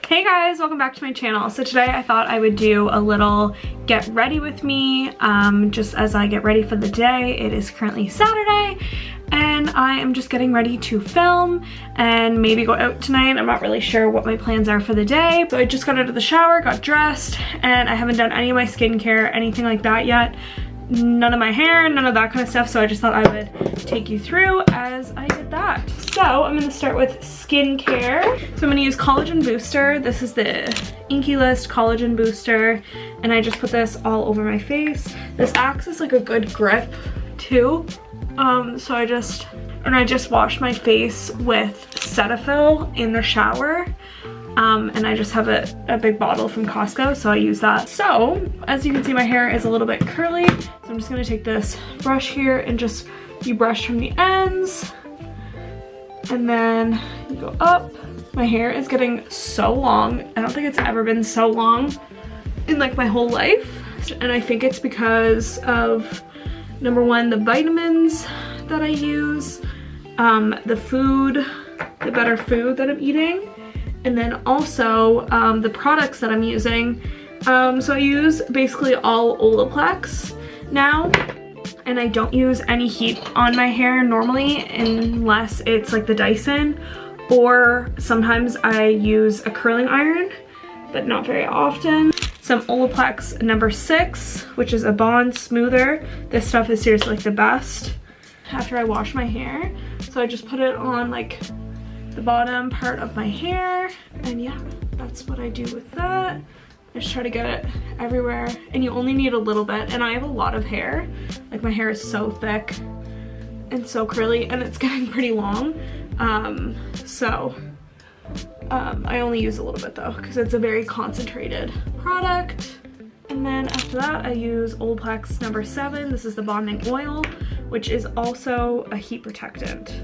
Hey guys, welcome back to my channel. So today I thought I would do a little get ready with me just as I get ready for the day. It is currently Saturday and I am just getting ready to film and maybe go out tonight. I'm not really sure what my plans are for the day. So I just got out of the shower, got dressed, and I haven't done any of my skincare, anything like that yet. None of my hair, none of that kind of stuff, so I just thought I would take you through as I did that. So I'm going to start with skincare. So I'm going to use Collagen Booster. This is the Inkey List Collagen Booster, and I just put this all over my face. This acts as like a good grip too. So I just washed my face with Cetaphil in the shower. And I just have a big bottle from Costco, so I use that. So, as you can see, my hair is a little bit curly, so I'm just gonna take this brush here and just, you brush from the ends, and then you go up. My hair is getting so long. I don't think it's ever been so long in like my whole life, and I think it's because of, number one, the vitamins that I use, the food, the better food that I'm eating, and then also the products that I'm using. So I use basically all Olaplex now, and I don't use any heat on my hair normally unless it's like the Dyson, or sometimes I use a curling iron, but not very often. Some Olaplex number 6, which is a bond smoother. This stuff is seriously like the best after I wash my hair. So I just put it on like the bottom part of my hair, and yeah, that's what I do with that. I just try to get it everywhere, and you only need a little bit, and I have a lot of hair. Like, my hair is so thick and so curly, and it's getting pretty long. I only use a little bit though, because it's a very concentrated product. And then after that, I use Olaplex number 7. This is the bonding oil, which is also a heat protectant.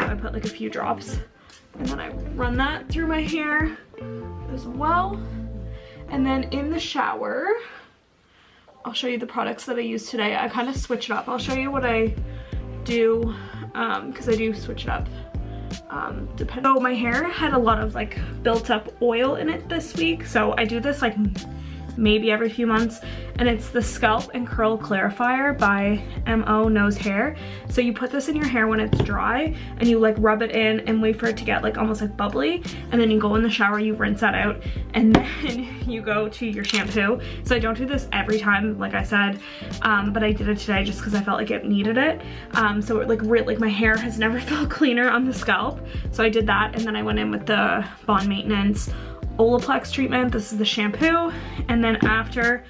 So I put like a few drops, and then I run that through my hair as well. And then in the shower, I'll show you the products that I use today. I kind of switch it up. I'll show you what I do, because I do switch it up. So my hair had a lot of like built up oil in it this week, so I do this like maybe every few months, and it's the Scalp and Curl Clarifier by MO Nose Hair. So you put this in your hair when it's dry, and you like rub it in and wait for it to get like almost like bubbly, and then you go in the shower, you rinse that out, and then you go to your shampoo. So I don't do this every time, like I said, but I did it today just because I felt like it needed it. So it like my hair has never felt cleaner on the scalp, so I did that, and then I went in with the Bond Maintenance Olaplex treatment. This is the shampoo, and then after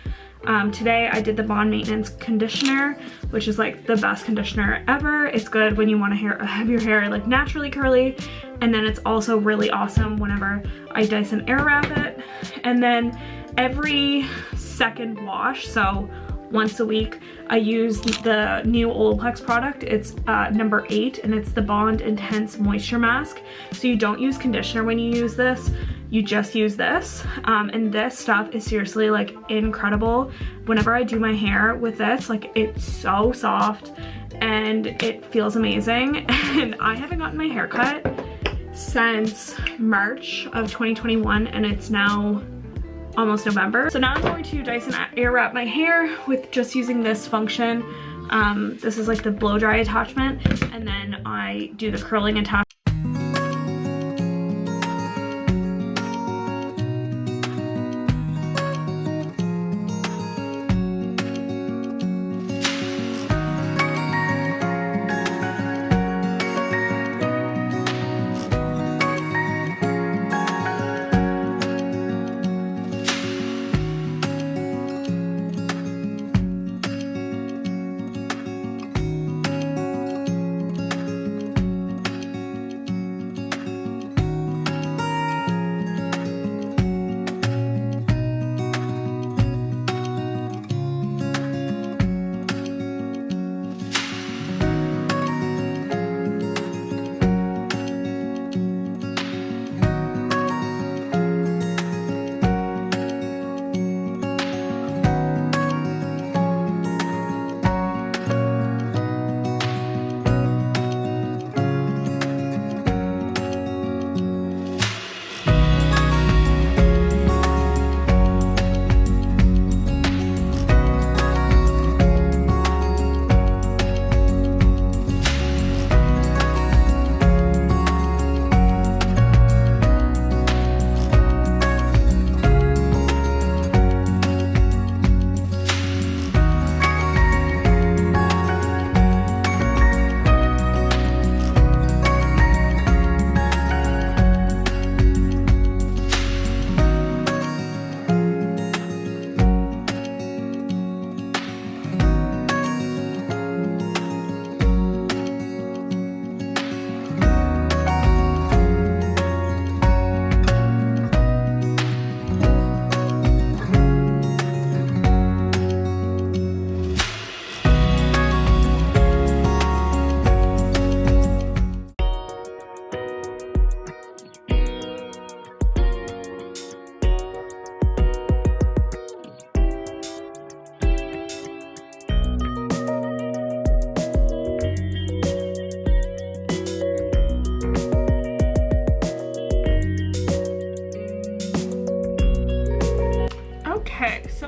today I did the Bond Maintenance conditioner, which is like the best conditioner ever. It's good when you want to have your hair like naturally curly, and then it's also really awesome whenever I Dyson Air Wrap it. And then every second wash, so once a week, I use the new Olaplex product. It's number 8, and it's the Bond Intense Moisture Mask. So you don't use conditioner when you use this, you just use this. And this stuff is seriously like incredible. Whenever I do my hair with this, like, it's so soft and it feels amazing. And I haven't gotten my hair cut since March of 2021, and it's now almost November. So now I'm going to Dyson Air Wrap my hair with just using this function. This is like the blow dry attachment, and then I do the curling attachment.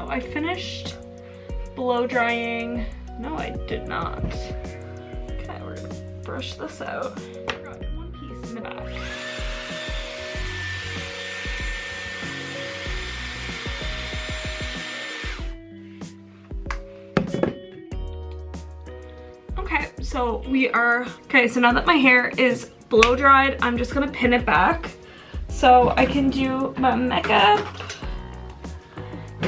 So I finished blow drying. No, I did not. Okay, we're gonna brush this out. Got one piece in the back. Okay, so so now that my hair is blow dried, I'm just gonna pin it back so I can do my makeup.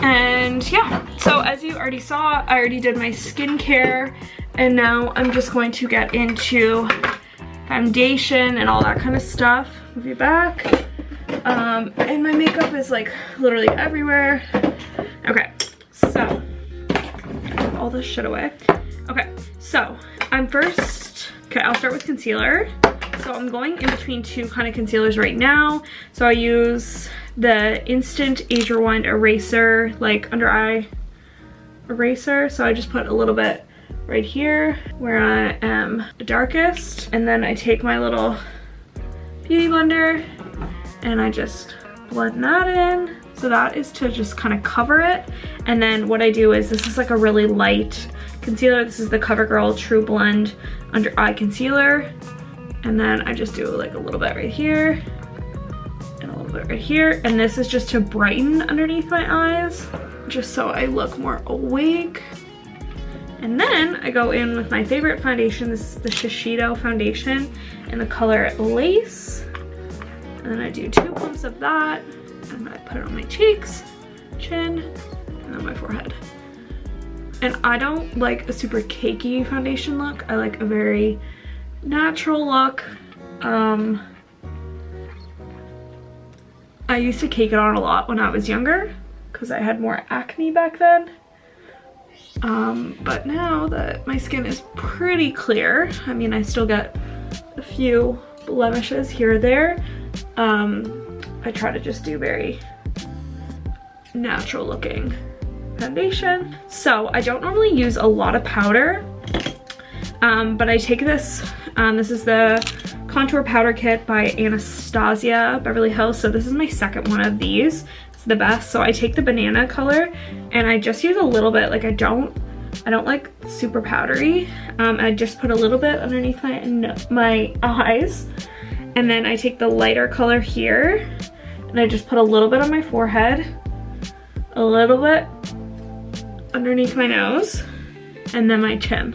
And yeah, so as you already saw, I already did my skincare, and now I'm just going to get into foundation and all that kind of stuff. Move you back. And my makeup is like literally everywhere. Okay, so put all this shit away. Okay, so I'll start with concealer. So I'm going in between two kind of concealers right now. So I use the Instant Age Rewind Eraser, like under eye eraser. So I just put a little bit right here where I am the darkest. And then I take my little beauty blender and I just blend that in. So that is to just kind of cover it. And then what I do is, this is like a really light concealer. This is the CoverGirl True Blend Under Eye Concealer. And then I just do like a little bit right here and a little bit right here. And this is just to brighten underneath my eyes, just so I look more awake. And then I go in with my favorite foundation. This is the Shishedo foundation in the color Lace. And then I do 2 pumps of that. And I put it on my cheeks, chin, and then my forehead. And I don't like a super cakey foundation look. I like a very natural look. I used to cake it on a lot when I was younger because I had more acne back then. But now that my skin is pretty clear, I mean, I still get a few blemishes here or there. I try to just do very natural looking foundation. So I don't normally use a lot of powder, but I take this, this is the Contour Powder Kit by Anastasia, Beverly Hills. So this is my second one of these. It's the best. So I take the banana color and I just use a little bit. Like I don't like super powdery. I just put a little bit underneath my eyes. And then I take the lighter color here and I just put a little bit on my forehead, a little bit underneath my nose, and then my chin.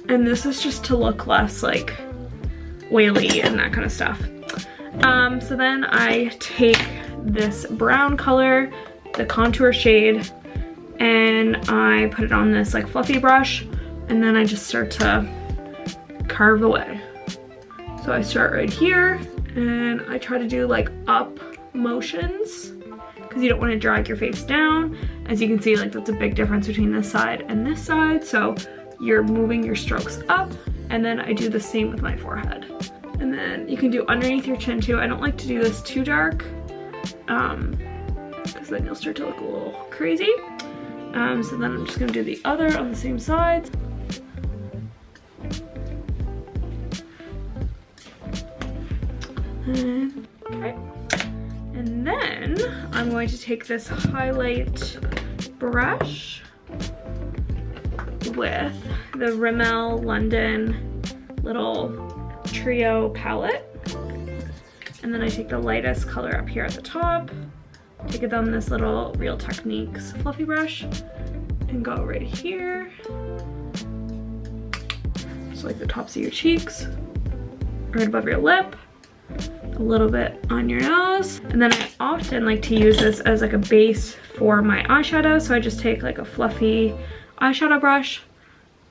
And this is just to look less like oily and that kind of stuff. So then I take this brown color, the contour shade, and I put it on this like fluffy brush, and then I just start to carve away. So I start right here and I try to do like up motions because you don't want to drag your face down. As you can see, like that's a big difference between this side and this side. So you're moving your strokes up, and then I do the same with my forehead. And then you can do underneath your chin too. I don't like to do this too dark because then you'll start to look a little crazy. So then I'm just gonna do the other on the same side. Okay. And then I'm going to take this highlight brush with the Rimmel London little trio palette. And then I take the lightest color up here at the top, take it on this little Real Techniques fluffy brush, and go right here. Just like the tops of your cheeks, right above your lip, a little bit on your nose. And then I often like to use this as like a base for my eyeshadow. So I just take like a fluffy eyeshadow brush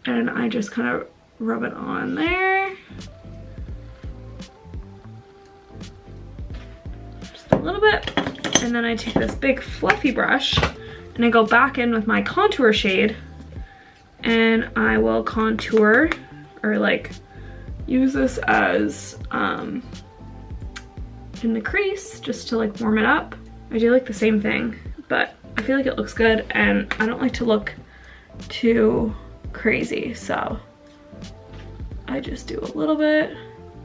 and I just kind of rub it on there. Just a little bit. And then I take this big fluffy brush and I go back in with my contour shade and I will contour, or like use this as in the crease just to like warm it up. I do like the same thing, but I feel like it looks good and I don't like to look too crazy, so I just do a little bit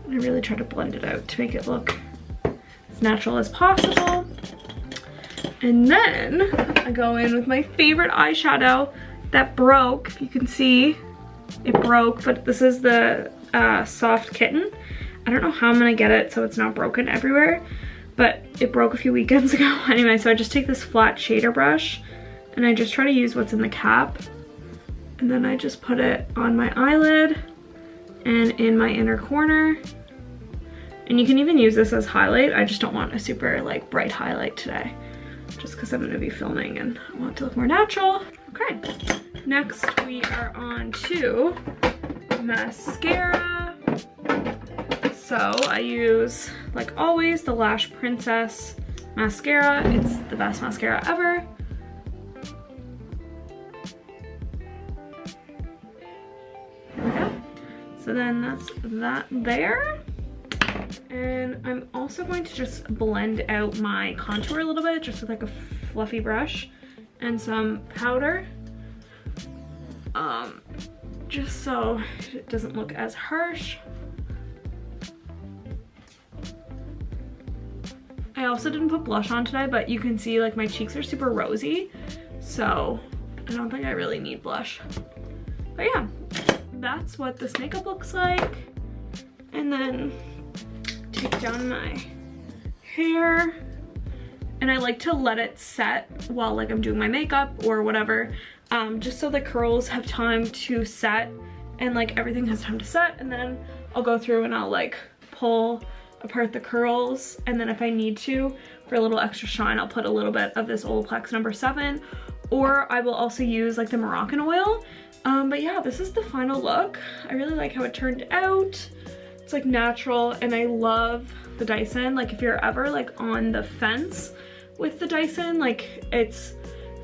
and I really try to blend it out to make it look as natural as possible. And then I go in with my favorite eyeshadow that broke. If you can see, it broke, but this is the Soft Kitten. I don't know how I'm gonna get it so it's not broken everywhere, but it broke a few weekends ago. Anyway, so I just take this flat shader brush and I just try to use what's in the cap. And then I just put it on my eyelid and in my inner corner. And you can even use this as highlight. I just don't want a super like bright highlight today, just because I'm gonna be filming and I want it to look more natural. Okay, next we are on to mascara. So I use, like always, the Lash Princess mascara. It's the best mascara ever. There we go. So then that's that there. And I'm also going to just blend out my contour a little bit, just with like a fluffy brush and some powder. Just so it doesn't look as harsh. I also didn't put blush on today, but you can see like my cheeks are super rosy, so I don't think I really need blush. But yeah, that's what this makeup looks like. And then take down my hair, and I like to let it set while like I'm doing my makeup or whatever, just so the curls have time to set and like everything has time to set. And then I'll go through and I'll like pull apart the curls, and then if I need to, for a little extra shine, I'll put a little bit of this Olaplex number 7, or I will also use like the Moroccan oil. But yeah, this is the final look. I really like how it turned out. It's like natural, and I love the Dyson. Like if you're ever like on the fence with the Dyson, like it's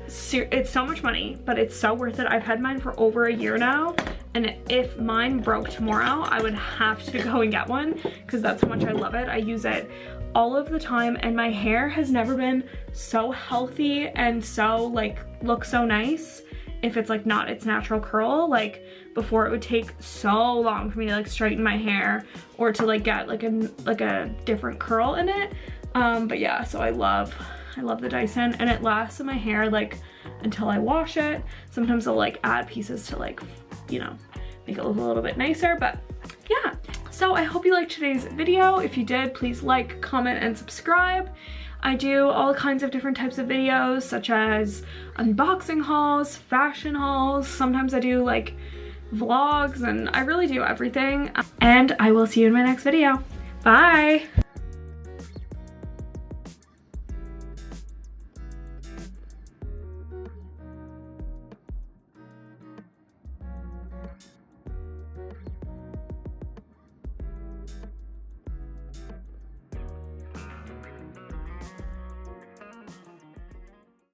so much money, but it's so worth it. I've had mine for over a year now, and if mine broke tomorrow, I would have to go and get one because that's how much I love it. I use it all of the time, and my hair has never been so healthy and so like look so nice if it's like not its natural curl. Like before, it would take so long for me to like straighten my hair or to like get like a different curl in it. But yeah, so I love the Dyson, and it lasts in my hair like until I wash it. Sometimes I'll like add pieces to like, you know, make it look a little bit nicer. But yeah, so I hope you liked today's video. If you did, please like, comment, and subscribe. I do all kinds of different types of videos, such as unboxing hauls, fashion hauls. Sometimes I do like vlogs, and I really do everything. And I will see you in my next video. Bye!